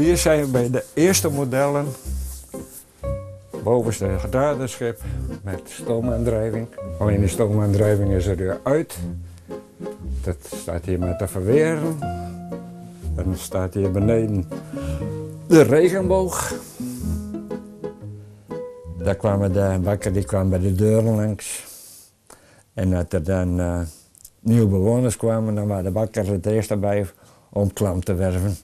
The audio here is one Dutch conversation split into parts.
Hier zijn we bij de eerste modellen. Bovenste gedradenschip met stoomaandrijving. Alleen die stoomaandrijving is er weer uit. Dat staat hier maar te verweren. Dan staat hier beneden de regenboog. Daar kwamen de bakker die kwam bij de deuren langs. En dat er dan nieuwe bewoners kwamen, dan waren de bakker het eerst bij om klant te werven.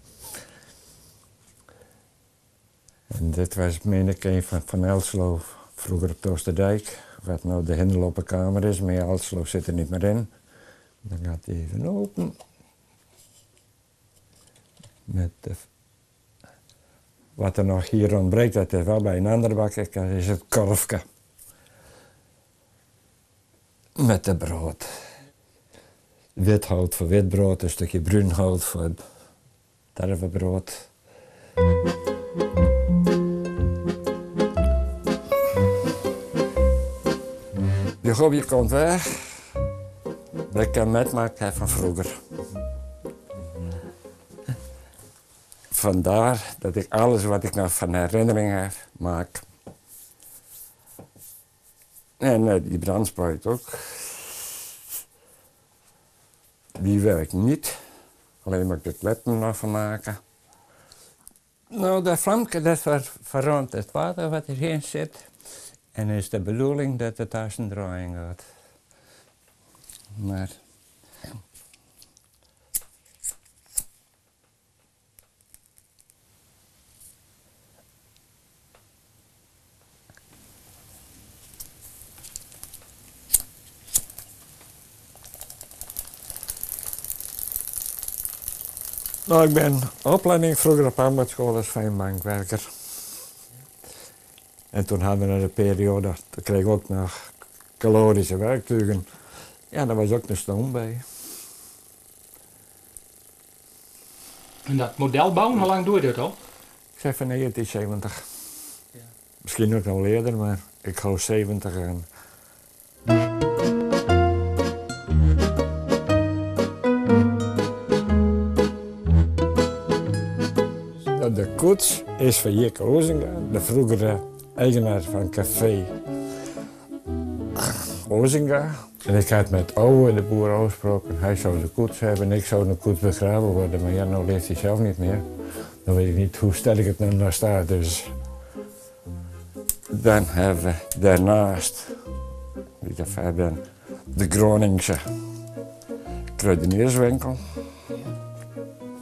En dit was, meen ik, een van Elslo, vroeger op Toosterdijk, wat nou de Hindeloppenkamer is, maar Elslo zit er niet meer in. Dan gaat hij even open. Met de, wat er nog hier ontbreekt, dat is wel bij een andere bakker, dat is het korfje. Met de brood. Wit hout voor wit brood, een stukje bruin hout voor tarwebrood. Die hobby komt weg. Dat ik een metmaak heb van vroeger. Vandaar dat ik alles wat ik nog van herinnering heb, maak. En die brandspuit ook. Die werkt niet. Alleen moet ik het letten nog van maken. Nou, dat vlamke dat verroomt het water wat erin zit. En is de bedoeling dat het als een draaiing gaat. Maar... Nou, ik ben opleiding vroeger op ambachtschool als fijnbankwerker. En toen hadden we een periode, toen kreeg ik ook nog calorische werktuigen. Ja, daar was ook een stoom bij. En dat model bouwen, hoe lang doe je dat al? Ik zeg van 1970. Ja. Misschien nog wel eerder, maar ik geloof 70 en... De koets is van Jikke Ozinga, de vroegere eigenaar van café Ozinga. En ik had met Ouwe, de boer, afgesproken. Hij zou de koets hebben en ik zou de koets begraven worden. Maar ja, nou leeft hij zelf niet meer. Dan weet ik niet hoe sterk het nou nog staat. Dus dan hebben we daarnaast de Groningse kruidenierswinkel.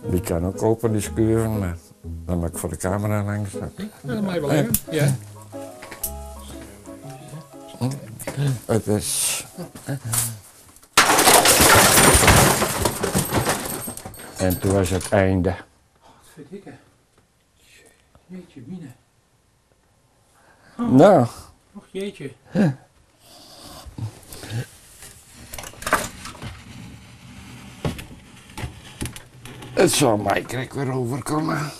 Die kan ook open, die schuren, maar dan moet ik voor de camera langs. Ja, dat mag je wel even. Ja. Het is... En toen was het einde. Godverdikke. Jeetje, mine. Oh. Nou. Och, jeetje. Het zal mij krek weer overkomen.